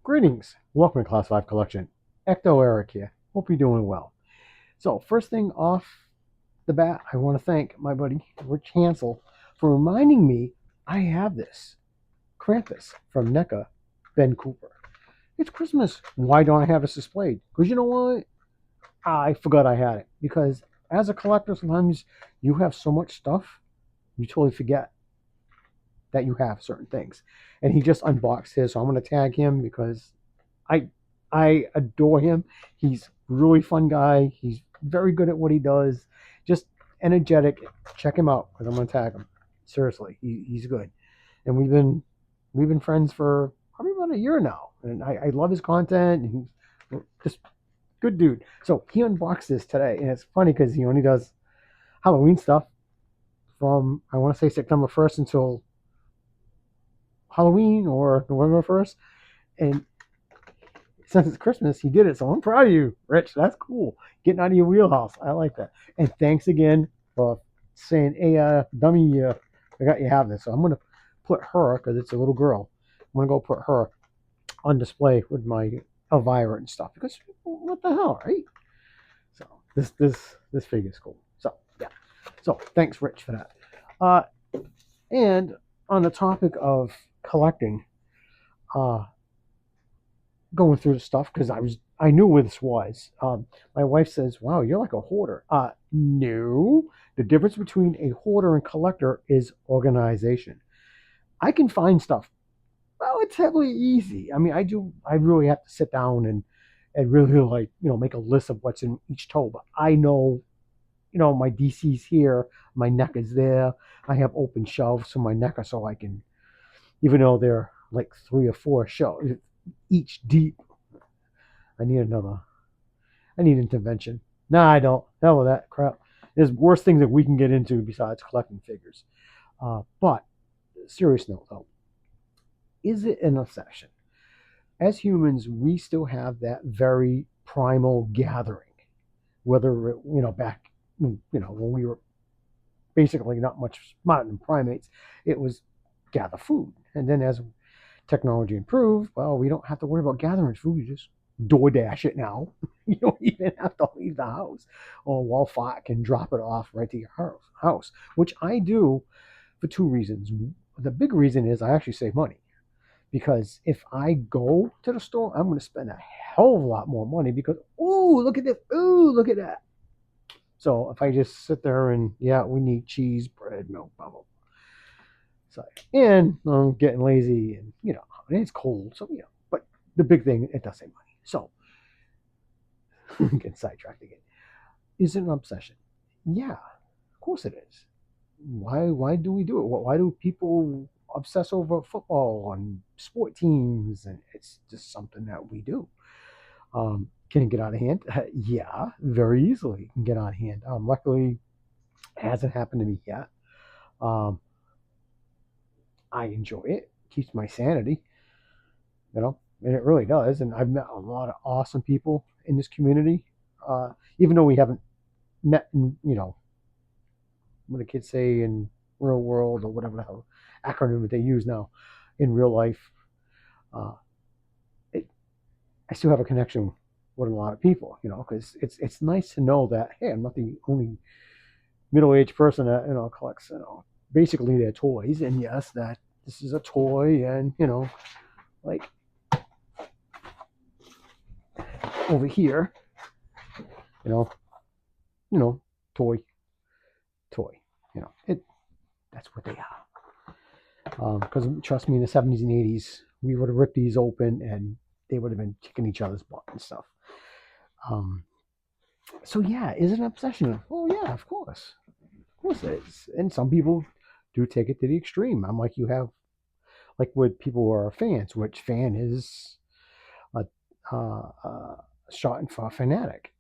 Greetings. Welcome to Class 5 Collection. Ecto Eric here. Hope you're doing well. So, first thing off the bat, I want to thank my buddy Rich Hansel for reminding me I have this Krampus from NECA Ben Cooper. It's Christmas. Why don't I have this displayed? Because you know what? I forgot I had it. Because as a collector, sometimes you have so much stuff, you totally forget that you have certain things. And he just unboxed his, so I'm going to tag him because I I adore him. He's a really fun guy. He's very good at what he does. Just energetic. Check him out because I'm gonna tag him. Seriously, he's good. And we've been friends for probably about a year now. And I love his content. And he's just good dude. So he unboxed this today, and it's funny because he only does Halloween stuff from I want to say September 1st until Halloween or November 1st. And since it's Christmas, he did it. So I'm proud of you, Rich. That's cool. Getting out of your wheelhouse. I like that. And thanks again for saying, hey, dummy, I got you have this. So I'm going to put her, because it's a little girl, I'm going to go put her on display with my Elvira and stuff. Because what the hell, right? So this figure is cool. So, yeah. So thanks, Rich, for that. And on the topic of collecting, uh, going through the stuff because I knew where this was. My wife says, "Wow, you're like a hoarder." No. The difference between a hoarder and collector is organization. I can find stuff. Well, it's heavily easy. I mean, I do. I really have to sit down and really like make a list of what's in each toe. But I know my DC's here, my neck is there. I have open shelves so my neck so I can, even though they're like 3 or 4 shelves each deep. I need another. I need intervention. Nah, I don't. Hell with that crap. There's worse things that we can get into besides collecting figures. But serious note though, is it an obsession? As humans, we still have that very primal gathering. Whether back when we were basically not much smarter than primates, it was gather food, and then as technology improved, well, we don't have to worry about gathering food. You just DoorDash it now. You don't even have to leave the house. Or Walmart can drop it off right to your house, which I do for 2 reasons. The big reason is I actually save money because if I go to the store, I'm going to spend a hell of a lot more money because, ooh, look at this. Ooh, look at that. So if I just sit there and, yeah, we need cheese, bread, milk, blah, blah. So, and I'm getting lazy and, it's cold. So, but the big thing, it does save money. So, get sidetracked again. Is it an obsession? Yeah, of course it is. Why do we do it? Why do people obsess over football and sport teams? And it's just something that we do. Can it get out of hand? Yeah, very easily it can get out of hand. Luckily, it hasn't happened to me yet. Um, I enjoy it. Keeps my sanity, and it really does. And I've met a lot of awesome people in this community, even though we haven't met in, what the kids say in real world or whatever the hell acronym that they use now in real life. Uh, it, I still have a connection with a lot of people, because it's nice to know that hey, I'm not the only middle-aged person that collects basically their toys, and yes, that this is a toy, and like over here, you know, toy, toy, it that's what they are. Because trust me, in the 70s and 80s, we would have ripped these open and they would have been kicking each other's butt and stuff. Um, so yeah, is it an obsession? Oh yeah, of course it is. And some people do take it to the extreme. I'm like you have like with people who are fans, which fan is a, shot for a fanatic.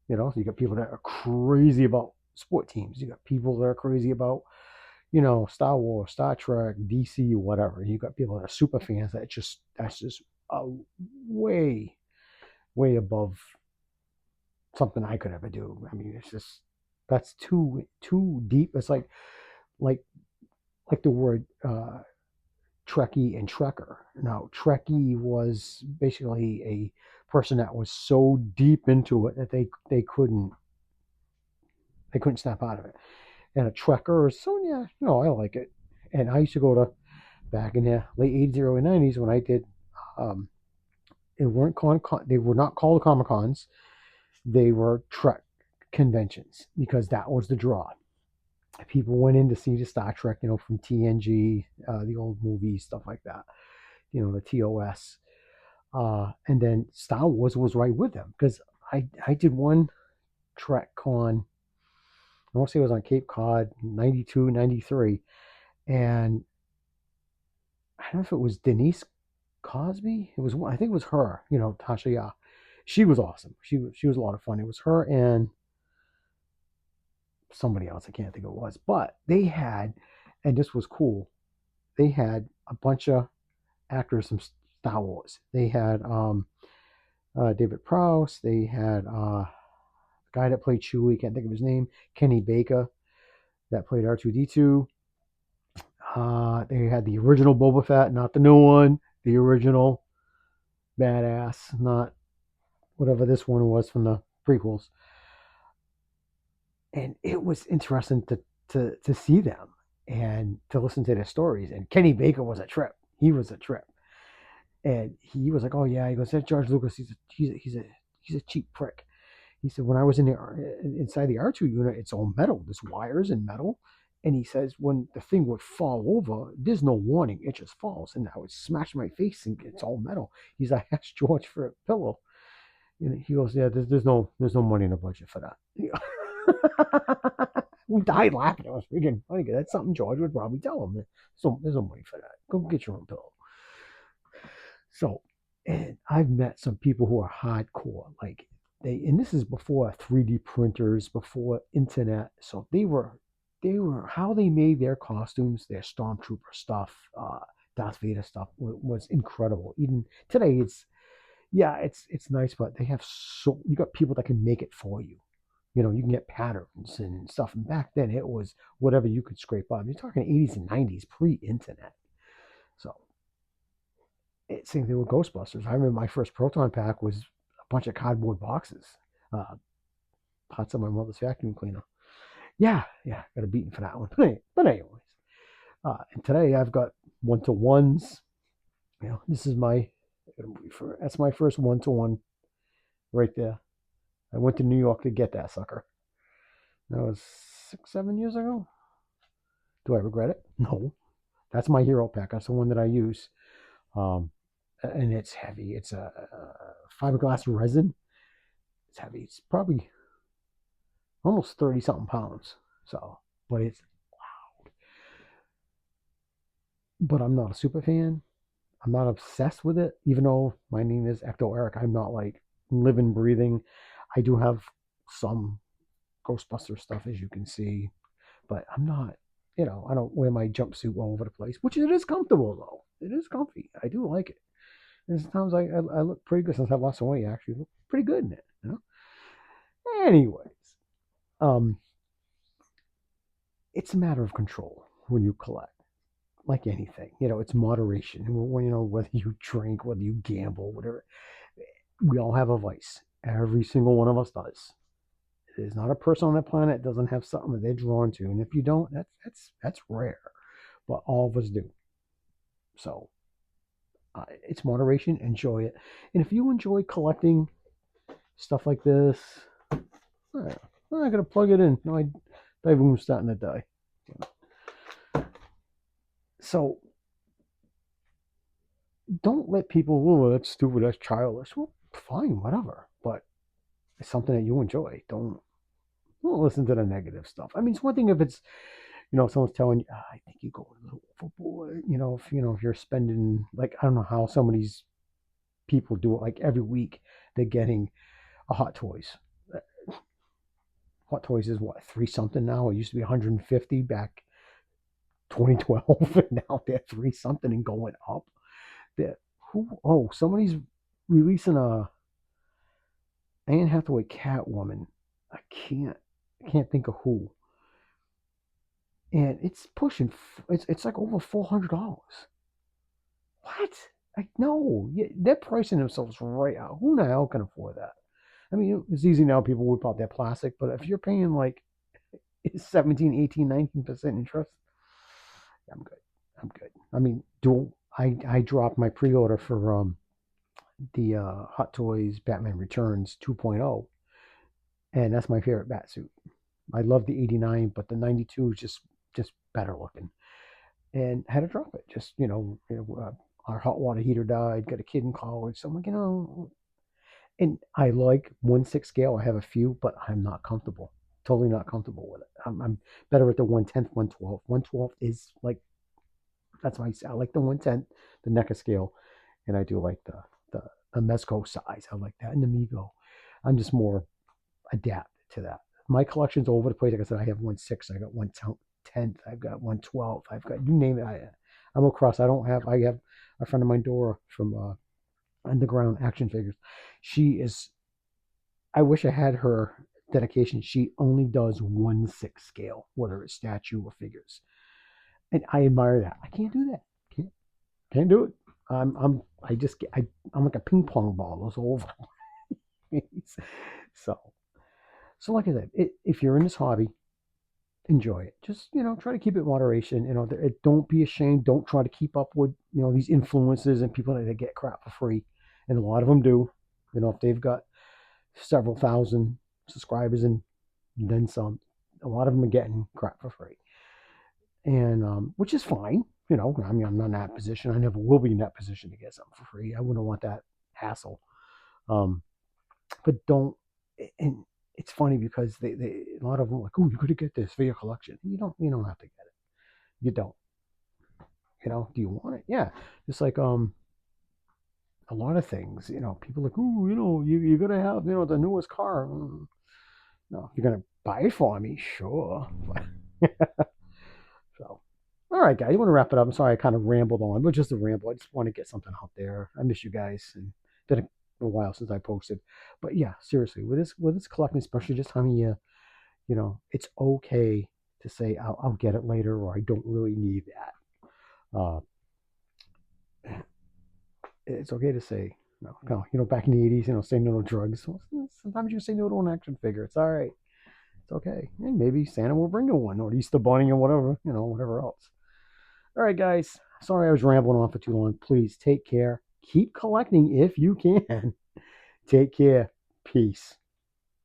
You got people that are crazy about sport teams. You got people that are crazy about Star Wars, Star Trek, DC, whatever. You got people that are super fans that's just uh, way, way above something I could ever do. I mean, it's just that's too deep. It's like like the word Trekkie and Trekker. Now, Trekkie was basically a person that was so deep into it that they couldn't snap out of it. And a Trekker is so yeah, no, I like it. And I used to go to back in the late '80s, early '90s when I did. Um, they were not called Comic Cons. They were Trek conventions because that was the draw. People went in to see the Star Trek, from TNG, the old movies, stuff like that. The TOS, and then Star Wars was right with them because I did one Trek con. I want to say it was on Cape Cod, '92, '93, and I don't know if it was Denise Cosby. I think it was her. Tasha Yar. She was awesome. She was a lot of fun. It was her and somebody else. I can't think who it was, but they had, and this was cool. They had a bunch of actors from Star Wars. They had David Prowse. They had the guy that played Chewie. Can't think of his name. Kenny Baker that played R2D2. They had the original Boba Fett, not the new one. The original badass, not whatever this one was from the prequels. And it was interesting to see them and to listen to their stories. And Kenny Baker was a trip. He was a trip. And he was like, "Oh yeah," he goes, "That George Lucas, he's a cheap prick." He said, "When I was inside the R2 unit, it's all metal. There's wires and metal." And he says, "When the thing would fall over, there's no warning. It just falls, and I would smash my face, and it's all metal." He's like, "Ask George for a pillow." And he goes, "Yeah, there's no money in the budget for that." We died laughing. It was freaking funny. That's something George would probably tell him. So there's no money for that. Go get your own pillow. So, and I've met some people who are hardcore, like and this is before 3D printers, before internet. So they were how they made their costumes, their stormtrooper stuff, Darth Vader stuff was incredible. Even today, it's nice, but they have you got people that can make it for you. You can get patterns and stuff. And back then, it was whatever you could scrape up. You're talking '80s and '90s, pre-internet. So same thing with Ghostbusters. I remember my first proton pack was a bunch of cardboard boxes, uh, parts of my mother's vacuum cleaner. Yeah, got a beating for that one. But anyways, and today I've got one-to-ones. This is that's my first one-to-one right there. I went to New York to get that sucker. That was 6, 7 years ago. Do I regret it? No. That's my hero pack. That's the one that I use. And it's heavy. It's a fiberglass resin. It's heavy. It's probably almost 30 something pounds. So, but it's loud. But I'm not a super fan. I'm not obsessed with it, even though my name is Ecto Eric. I'm not like living, breathing. I do have some Ghostbuster stuff, as you can see, but I'm not. I don't wear my jumpsuit all over the place, which it is comfortable though. It is comfy. I do like it. And sometimes I look pretty good since I've lost some weight. I actually look pretty good in it. Anyways, um, it's a matter of control when you collect. Like anything, it's moderation. Whether you drink, whether you gamble, whatever, we all have a vice. Every single one of us does. There's not a person on the planet that doesn't have something that they're drawn to, and if you don't, that's rare. But all of us do. So it's moderation. Enjoy it, and if you enjoy collecting stuff like this, I'm not gonna plug it in. No, my boom's starting to die. So don't let people, oh, that's stupid, that's childish. Well, fine, whatever. But it's something that you enjoy. Don't listen to the negative stuff. I mean, it's one thing if it's, someone's telling you, I think you're going a little overboard. If you're spending, like, I don't know how some of these people do it. Like every week, they're getting a Hot Toys. Hot Toys is what, 3 something now? It used to be 150 back 2012, and now they're 3 something and going up. Somebody's releasing a Anne Hathaway Catwoman. I can't think of who. And it's pushing. It's like over $400. What? Like, no, they're pricing themselves right out. Who the hell can afford that? I mean, it's easy now. People whip out their plastic, but if you're paying like 17, 18, 19% interest, I'm good. I'm good. I mean, do I dropped my pre-order for the Hot Toys Batman Returns 2.0, and that's my favorite bat suit. I love the 89, but the 92 is just better looking. And had to drop it. Just our hot water heater died. Got a kid in college, so I'm like, and I like 1/6 scale. I have a few, but I'm not comfortable. Totally not comfortable with it. I'm better at the 1/10, 1/12. 1/12 is like that's my. I like the 1/10, the NECA scale, and I do like the Mezco size. I like that and the Migo. I'm just more adapted to that. My collection's all over the place. Like I said, I have 1/6. I got 1/10. I've got 1/12. I've got you name it. I'm across. I don't have. I have a friend of mine, Dora from Underground Action Figures. She is. I wish I had her dedication. She only does 1/6 scale, whether it's statue or figures, and I admire that. I can't do that. Can't do it. I just I'm like a ping pong ball. Those all over. so so like I said, if you're in this hobby, enjoy it. Just try to keep it in moderation. Don't be ashamed. Don't try to keep up with these influencers and people that get crap for free, and a lot of them do. If they've got several thousand subscribers and then some, a lot of them are getting crap for free, and which is fine. I mean, I'm not in that position. I never will be in that position to get something for free. I wouldn't want that hassle. Um, but don't. And it's funny because they a lot of them are like, oh, you got to get this for your collection. You don't have to get it. You don't. Do you want it? Yeah. Just like a lot of things. People are like, oh, you gotta have the newest car. No, if you're gonna buy it for me, sure. So, all right, guys, you want to wrap it up? I'm sorry I kind of rambled on, but just a ramble. I just want to get something out there. I miss you guys, and it's been a while since I posted. But yeah, seriously, with this collecting, especially this time of year, it's okay to say I'll get it later, or I don't really need that. It's okay to say no. Back in the '80s, say no to drugs. Well, sometimes you say no to an action figure. It's all right. It's okay. And maybe Santa will bring you one, or Easter Bunny, or whatever. Whatever else. All right, guys. Sorry I was rambling on for too long. Please take care. Keep collecting if you can. Take care. Peace.